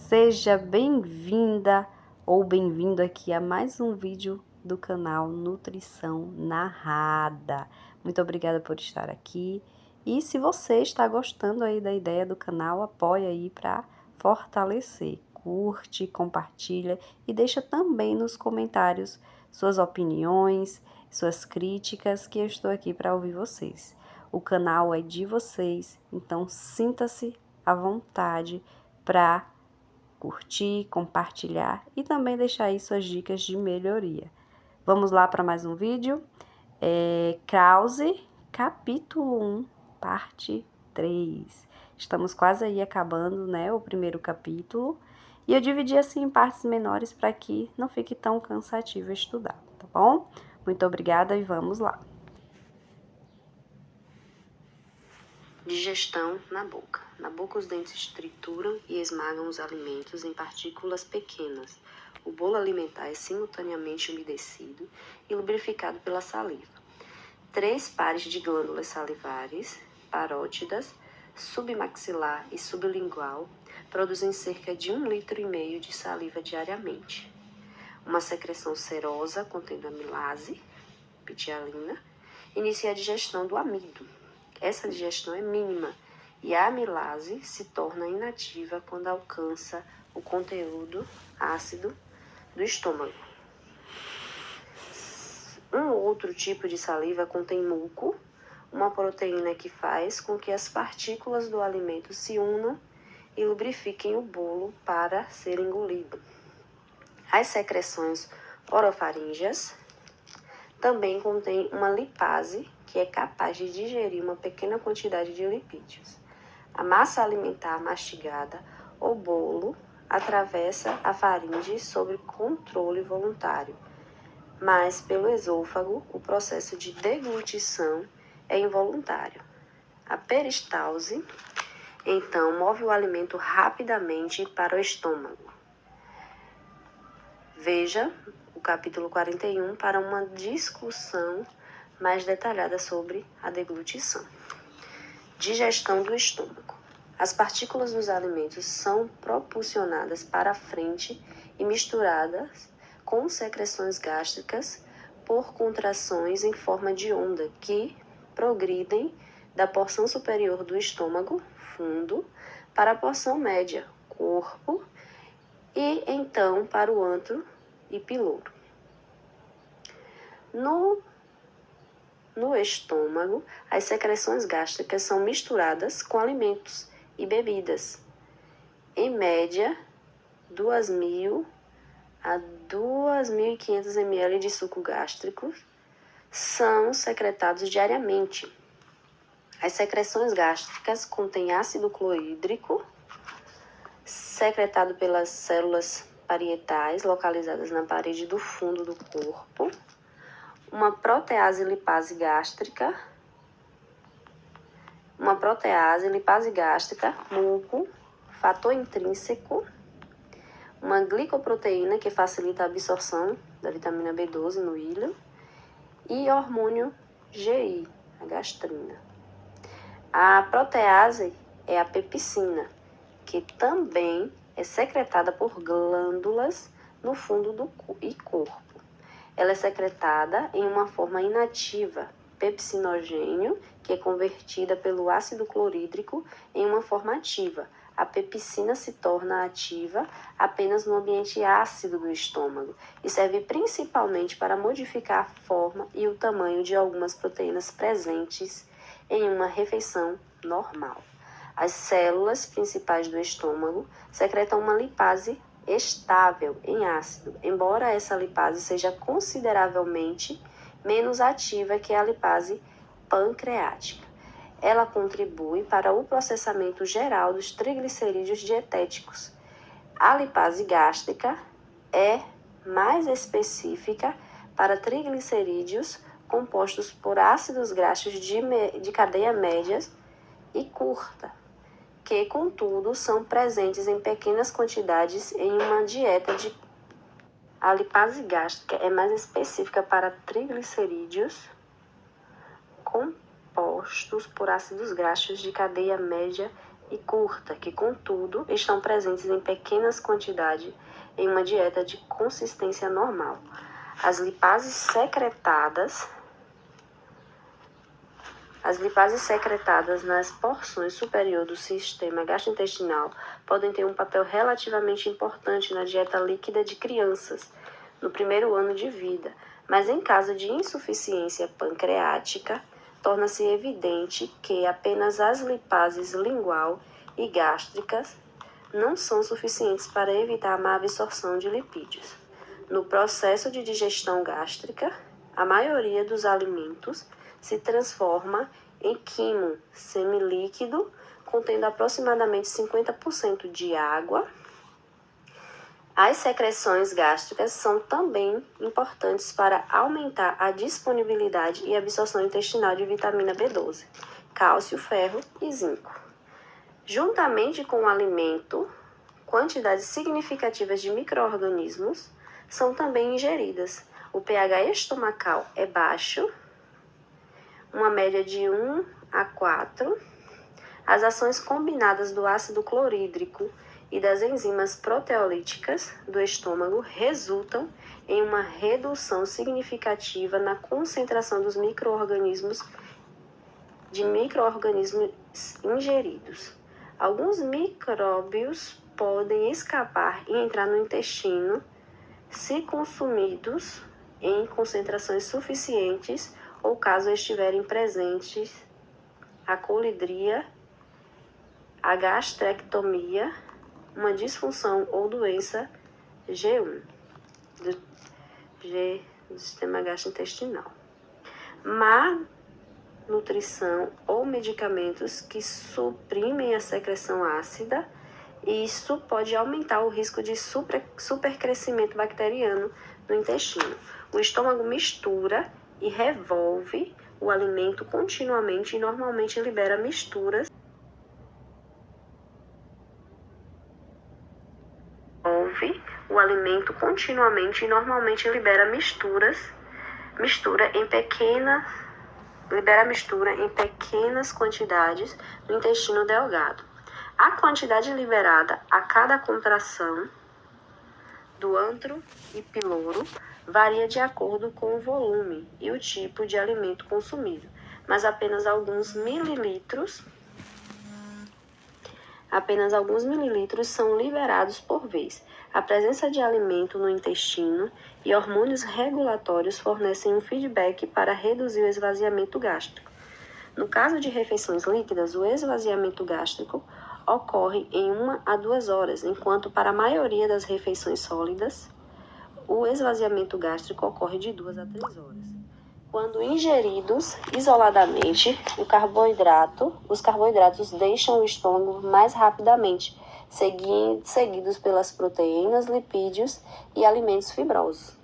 Seja bem-vinda ou bem-vindo aqui a mais um vídeo do canal Nutrição Narrada. Muito obrigada por estar aqui. E se você está gostando aí da ideia do canal, apoia aí para fortalecer. Curte, compartilha e deixa também nos comentários suas opiniões, suas críticas, que eu estou aqui para ouvir vocês. O canal é de vocês, então sinta-se à vontade para curtir, compartilhar e também deixar aí suas dicas de melhoria. Vamos lá para mais um vídeo. Krause, capítulo 1, parte 3. Estamos quase aí acabando, né, o primeiro capítulo. E eu dividi assim em partes menores para que não fique tão cansativo estudar, tá bom? Muito obrigada e vamos lá. Digestão na boca. Na boca, os dentes trituram e esmagam os alimentos em partículas pequenas. O bolo alimentar é simultaneamente umedecido e lubrificado pela saliva. 3 pares de glândulas salivares, parótidas, submaxilar e sublingual, produzem cerca de 1,5 litro de saliva diariamente. Uma secreção serosa, contendo amilase, pitialina, inicia a digestão do amido. Essa digestão é mínima e a amilase se torna inativa quando alcança o conteúdo ácido do estômago. Um outro tipo de saliva contém muco, uma proteína que faz com que as partículas do alimento se unam e lubrifiquem o bolo para ser engolido. As secreções orofaríngeas também contêm uma lipase, que é capaz de digerir uma pequena quantidade de lipídios. A massa alimentar mastigada ou bolo atravessa a faringe sob controle voluntário, mas pelo esôfago o processo de deglutição é involuntário. A peristalse, então, move o alimento rapidamente para o estômago. Veja o capítulo 41 para uma discussão mais detalhada sobre a deglutição. Digestão do estômago. As partículas dos alimentos são propulsionadas para a frente e misturadas com secreções gástricas por contrações em forma de onda que progridem da porção superior do estômago, fundo, para a porção média, corpo, e então para o antro e piloro. No estômago, as secreções gástricas são misturadas com alimentos e bebidas. Em média, 2.000 a 2.500 ml de suco gástrico são secretados diariamente. As secreções gástricas contêm ácido clorídrico, secretado pelas células parietais localizadas na parede do fundo do corpo, uma protease lipase gástrica, muco, fator intrínseco, uma glicoproteína que facilita a absorção da vitamina B12 no íleo e hormônio GI, a gastrina. A protease é a pepsina, que também é secretada por glândulas no fundo do corpo. Ela é secretada em uma forma inativa, pepsinogênio, que é convertida pelo ácido clorídrico em uma forma ativa. A pepsina se torna ativa apenas no ambiente ácido do estômago e serve principalmente para modificar a forma e o tamanho de algumas proteínas presentes em uma refeição normal. As células principais do estômago secretam uma lipase estável em ácido, embora essa lipase seja consideravelmente menos ativa que a lipase pancreática. Ela contribui para o processamento geral dos triglicerídeos dietéticos. A lipase gástrica é mais específica para triglicerídeos compostos por ácidos graxos de cadeia média e curta, que, contudo, são presentes em pequenas quantidades em uma dieta de... A lipase gástrica é mais específica para triglicerídeos compostos por ácidos graxos de cadeia média e curta, que, contudo, estão presentes em pequenas quantidades em uma dieta de consistência normal. As lipases secretadas nas porções superiores do sistema gastrointestinal podem ter um papel relativamente importante na dieta líquida de crianças no primeiro ano de vida, mas em caso de insuficiência pancreática, torna-se evidente que apenas as lipases lingual e gástricas não são suficientes para evitar a má absorção de lipídios. No processo de digestão gástrica, a maioria dos alimentos se transforma em quimo semilíquido, contendo aproximadamente 50% de água. As secreções gástricas são também importantes para aumentar a disponibilidade e absorção intestinal de vitamina B12, cálcio, ferro e zinco. Juntamente com o alimento, quantidades significativas de micro-organismos são também ingeridas. O pH estomacal é baixo, uma média de 1 a 4. As ações combinadas do ácido clorídrico e das enzimas proteolíticas do estômago resultam em uma redução significativa na concentração dos micro-organismos ingeridos. Alguns micróbios podem escapar e entrar no intestino se consumidos em concentrações suficientes ou caso estiverem presentes a colidria, a gastrectomia, uma disfunção ou doença G1 do sistema gastrointestinal. Má nutrição ou medicamentos que suprimem a secreção ácida, e isso pode aumentar o risco de supercrescimento bacteriano no intestino. O estômago mistura e revolve o alimento continuamente e normalmente libera misturas. Mistura em pequenas quantidades no intestino delgado. A quantidade liberada a cada contração do antro e piloro varia de acordo com o volume e o tipo de alimento consumido, mas apenas alguns mililitros são liberados por vez. A presença de alimento no intestino e hormônios regulatórios fornecem um feedback para reduzir o esvaziamento gástrico. No caso de refeições líquidas, o esvaziamento gástrico ocorre em 1 a 2 horas, enquanto para a maioria das refeições sólidas, o esvaziamento gástrico ocorre de 2 a 3 horas. Quando ingeridos isoladamente, os carboidratos deixam o estômago mais rapidamente, seguidos pelas proteínas, lipídios e alimentos fibrosos.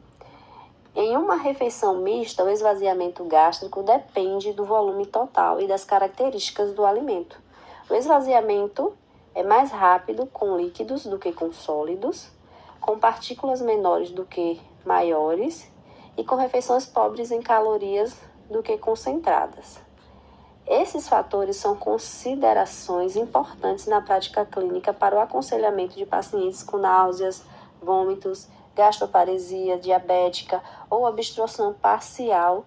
Em uma refeição mista, o esvaziamento gástrico depende do volume total e das características do alimento. O esvaziamento é mais rápido com líquidos do que com sólidos, com partículas menores do que maiores e com refeições pobres em calorias do que concentradas. Esses fatores são considerações importantes na prática clínica para o aconselhamento de pacientes com náuseas, vômitos, gastroparesia diabética ou obstrução parcial,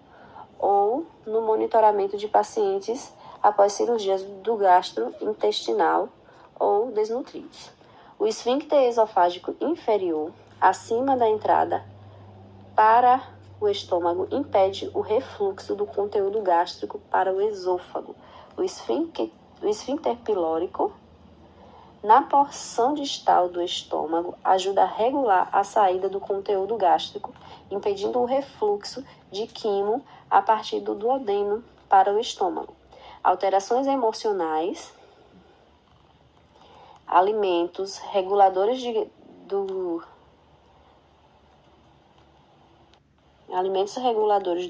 ou no monitoramento de pacientes após cirurgias do gastrointestinal ou desnutridos. O esfíncter esofágico inferior, acima da entrada para o estômago, impede o refluxo do conteúdo gástrico para o esôfago. O esfíncter pilórico, na porção distal do estômago, ajuda a regular a saída do conteúdo gástrico, impedindo o refluxo de quimo a partir do duodeno para o estômago. Alterações emocionais, alimentos reguladores do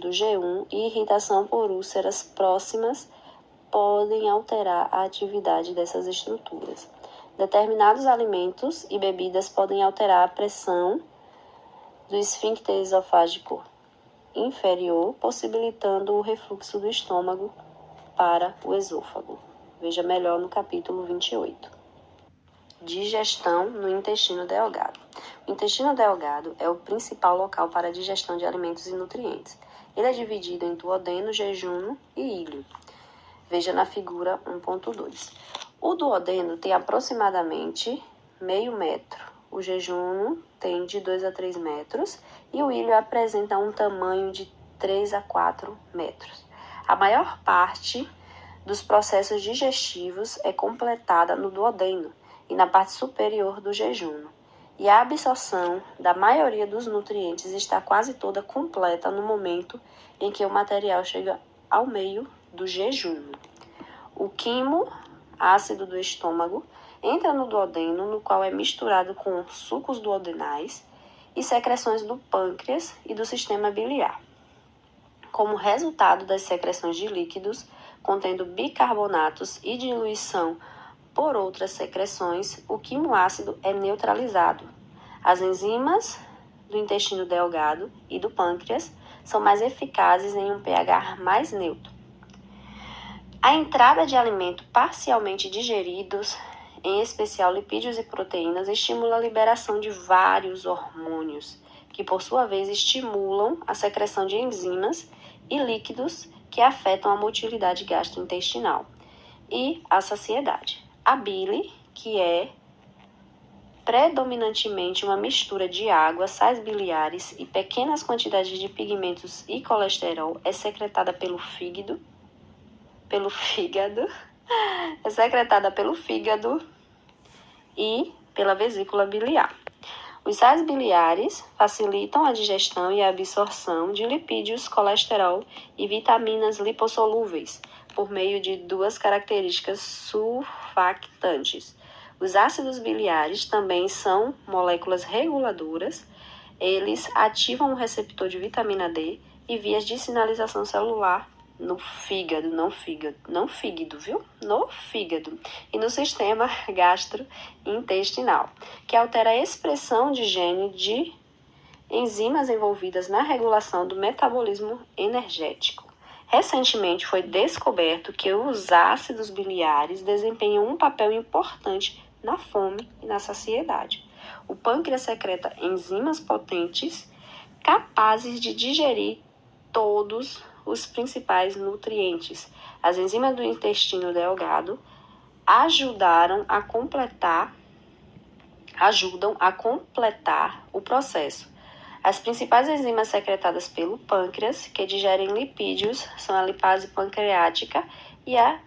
G1 e irritação por úlceras próximas podem alterar a atividade dessas estruturas. Determinados alimentos e bebidas podem alterar a pressão do esfíncter esofágico inferior, possibilitando o refluxo do estômago para o esôfago. Veja melhor no capítulo 28. Digestão no intestino delgado. O intestino delgado é o principal local para a digestão de alimentos e nutrientes. Ele é dividido em duodeno, jejunum e íleo. Veja na figura 1.2. O duodeno tem aproximadamente meio metro. O jejunum tem de 2 a 3 metros e o íleo apresenta um tamanho de 3 a 4 metros. A maior parte dos processos digestivos é completada no duodeno e na parte superior do jejunum. E a absorção da maioria dos nutrientes está quase toda completa no momento em que o material chega ao meio do jejunum. O quimo, ácido do estômago, entra no duodeno, no qual é misturado com sucos duodenais e secreções do pâncreas e do sistema biliar. Como resultado das secreções de líquidos contendo bicarbonatos e diluição por outras secreções, o quimoácido é neutralizado. As enzimas do intestino delgado e do pâncreas são mais eficazes em um pH mais neutro. A entrada de alimentos parcialmente digeridos, em especial lipídios e proteínas, estimula a liberação de vários hormônios, que por sua vez estimulam a secreção de enzimas e líquidos que afetam a motilidade gastrointestinal e a saciedade. A bile, que é predominantemente uma mistura de água, sais biliares e pequenas quantidades de pigmentos e colesterol, é secretada pelo fígado, e pela vesícula biliar. Os sais biliares facilitam a digestão e a absorção de lipídios, colesterol e vitaminas lipossolúveis por meio de duas características surfactantes. Os ácidos biliares também são moléculas reguladoras. Eles ativam o receptor de vitamina D e vias de sinalização celular no fígado, no fígado e no sistema gastrointestinal, que altera a expressão de gene de enzimas envolvidas na regulação do metabolismo energético. Recentemente foi descoberto que os ácidos biliares desempenham um papel importante na fome e na saciedade. O pâncreas secreta enzimas potentes capazes de digerir todos os principais nutrientes. As enzimas do intestino delgado ajudam a completar o processo. As principais enzimas secretadas pelo pâncreas, que digerem lipídios, são a lipase pancreática e a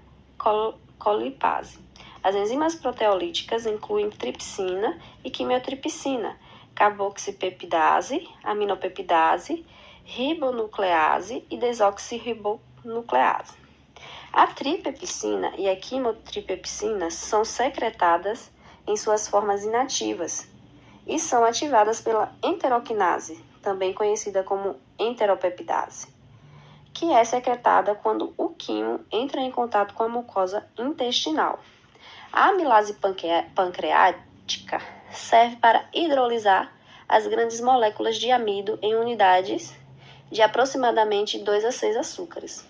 colipase. As enzimas proteolíticas incluem tripsina e quimiotripsina, carboxipeptidase, aminopeptidase, ribonuclease e desoxirribonuclease. A tripepsina e a quimotripsina são secretadas em suas formas inativas e são ativadas pela enteroquinase, também conhecida como enteropeptidase, que é secretada quando o quimo entra em contato com a mucosa intestinal. A amilase pancreática serve para hidrolisar as grandes moléculas de amido em unidades de aproximadamente 2 a 6 açúcares.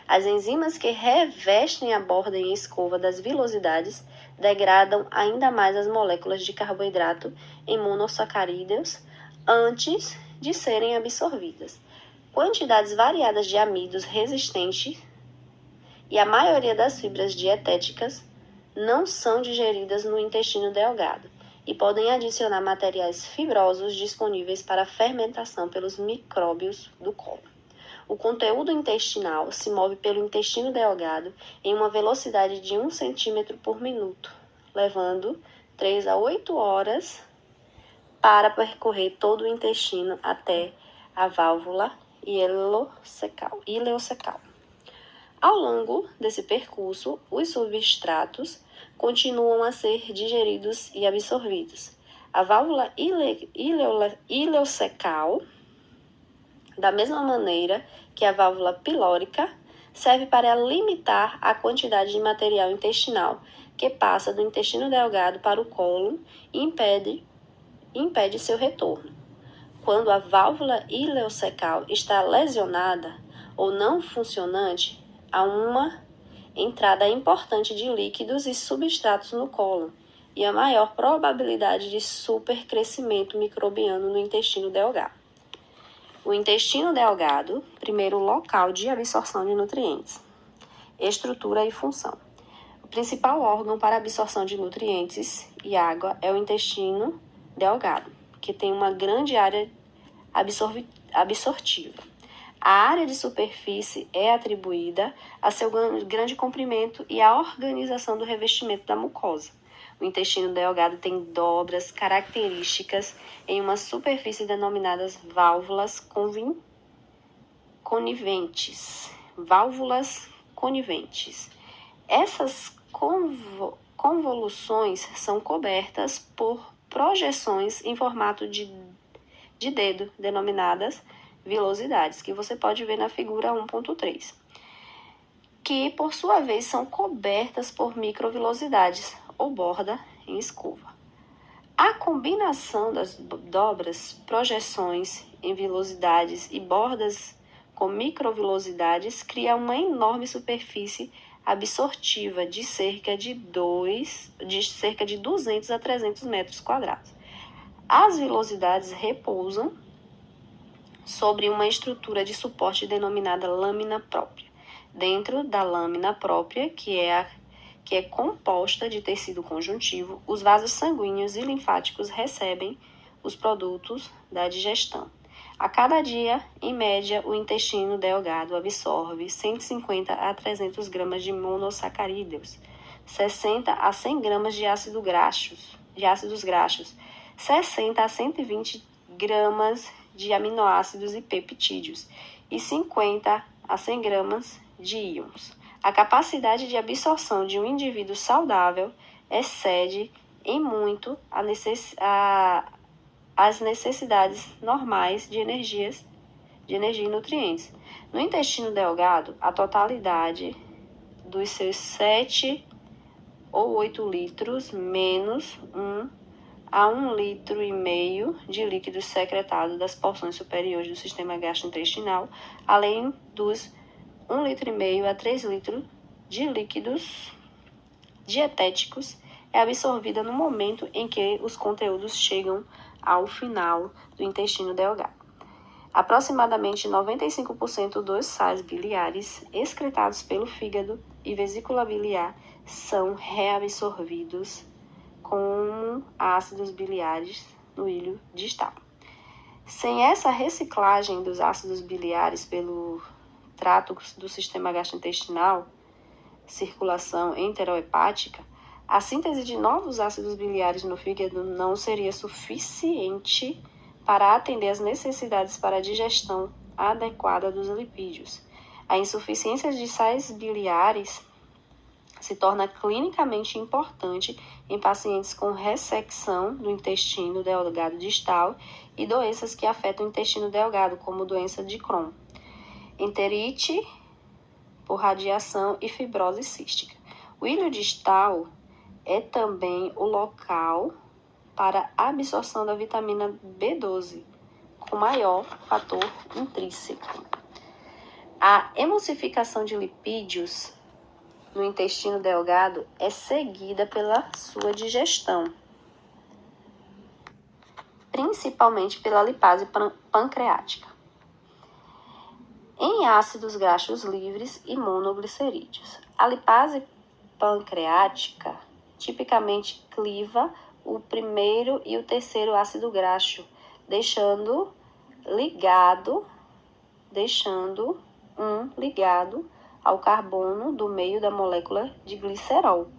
As enzimas que revestem a borda e escova das vilosidades degradam ainda mais as moléculas de carboidrato em monossacarídeos antes de serem absorvidas. Quantidades variadas de amidos resistentes e a maioria das fibras dietéticas não são digeridas no intestino delgado e podem adicionar materiais fibrosos disponíveis para fermentação pelos micróbios do colo. O conteúdo intestinal se move pelo intestino delgado em uma velocidade de 1 cm por minuto, levando 3 a 8 horas para percorrer todo o intestino até a válvula ileocecal. Ao longo desse percurso, os substratos continuam a ser digeridos e absorvidos. A válvula ileocecal, da mesma maneira que a válvula pilórica, serve para limitar a quantidade de material intestinal que passa do intestino delgado para o cólon e impede seu retorno. Quando a válvula ileocecal está lesionada ou não funcionante, há uma entrada importante de líquidos e substratos no cólon e a maior probabilidade de supercrescimento microbiano no intestino delgado. O intestino delgado, primeiro local de absorção de nutrientes. Estrutura e função. O principal órgão para absorção de nutrientes e água é o intestino delgado, que tem uma grande área absortiva. A área de superfície é atribuída a seu grande comprimento e à organização do revestimento da mucosa. O intestino delgado tem dobras características em uma superfície denominadas válvulas coniventes. Válvulas coniventes. Essas convoluções são cobertas por projeções em formato de dedo, denominadas vilosidades, que você pode ver na figura 1.3, que, por sua vez, são cobertas por microvilosidades, ou borda em escova. A combinação das dobras, projeções em vilosidades e bordas com microvilosidades cria uma enorme superfície absortiva de cerca de 200 a 300 metros quadrados. As vilosidades repousam sobre uma estrutura de suporte denominada lâmina própria. Dentro da lâmina própria, que é composta de tecido conjuntivo, os vasos sanguíneos e linfáticos recebem os produtos da digestão. A cada dia, em média, o intestino delgado absorve 150 a 300 gramas de monossacarídeos, 60 a 100 gramas de ácidos graxos, 60 a 120 gramas de aminoácidos e peptídeos e 50 a 100 gramas de íons. A capacidade de absorção de um indivíduo saudável excede em muito as necessidades normais de energia e nutrientes. No intestino delgado, a totalidade dos seus 7 ou 8 litros menos 1 a 1,5 litro de líquidos secretados das porções superiores do sistema gastrointestinal, além dos 1,5 litro a 3 litros de líquidos dietéticos, é absorvida no momento em que os conteúdos chegam ao final do intestino delgado. Aproximadamente 95% dos sais biliares excretados pelo fígado e vesícula biliar são reabsorvidos como ácidos biliares no hílio distal. Sem essa reciclagem dos ácidos biliares pelo trato do sistema gastrointestinal, circulação enterohepática, a síntese de novos ácidos biliares no fígado não seria suficiente para atender às necessidades para a digestão adequada dos lipídios. A insuficiência de sais biliares se torna clinicamente importante em pacientes com ressecção do intestino delgado distal e doenças que afetam o intestino delgado, como doença de Crohn, enterite por radiação e fibrose cística. O hílio distal é também o local para a absorção da vitamina B12, com maior fator intrínseco. A emulsificação de lipídios no intestino delgado é seguida pela sua digestão, principalmente pela lipase pancreática, em ácidos graxos livres e monoglicerídeos. A lipase pancreática tipicamente cliva o primeiro e o terceiro ácido graxo, deixando ligado ao carbono do meio da molécula de glicerol.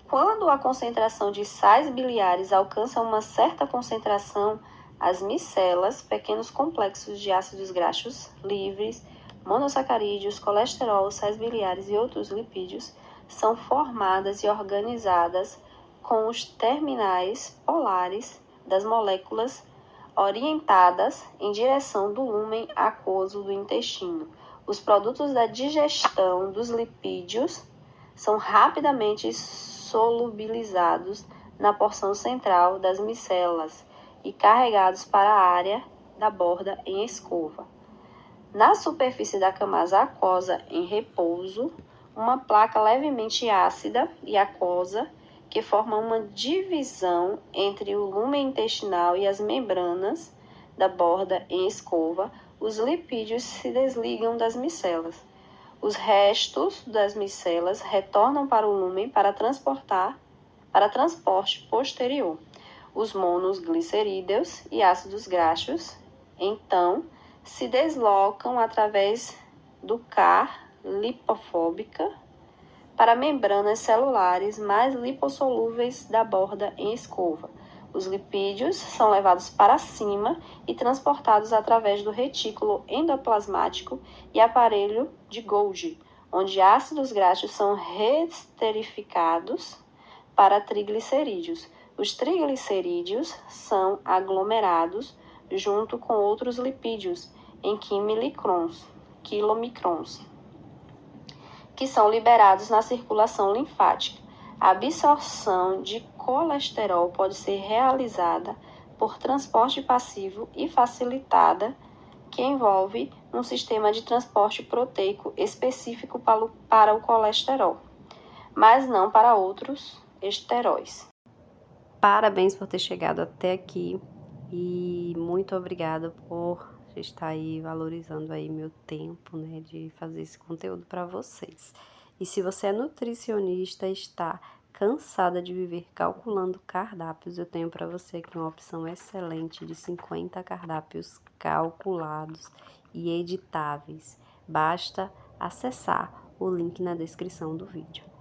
Quando a concentração de sais biliares alcança uma certa concentração, as micelas, pequenos complexos de ácidos graxos livres, monossacarídeos, colesterol, sais biliares e outros lipídios, são formadas e organizadas com os terminais polares das moléculas orientadas em direção do lúmen aquoso do intestino. Os produtos da digestão dos lipídios são rapidamente solubilizados na porção central das micelas e carregados para a área da borda em escova. Na superfície da camada aquosa em repouso, uma placa levemente ácida e aquosa que forma uma divisão entre o lumen intestinal e as membranas da borda em escova. Os lipídios se desligam das micelas. Os restos das micelas retornam para o lumen para transporte posterior. Os monoglicerídeos e ácidos graxos, então, se deslocam através do CAR lipofóbica para membranas celulares mais lipossolúveis da borda em escova. Os lipídios são levados para cima e transportados através do retículo endoplasmático e aparelho de Golgi, onde ácidos graxos são reesterificados para triglicerídeos. Os triglicerídeos são aglomerados junto com outros lipídios em quilomicrons, que são liberados na circulação linfática. A absorção de colesterol pode ser realizada por transporte passivo e facilitada, que envolve um sistema de transporte proteico específico para o colesterol, mas não para outros esteróis. Parabéns por ter chegado até aqui e muito obrigada por estar aí valorizando aí meu tempo, né, de fazer esse conteúdo para vocês. E se você é nutricionista e está cansada de viver calculando cardápios, eu tenho para você aqui uma opção excelente de 50 cardápios calculados e editáveis. Basta acessar o link na descrição do vídeo.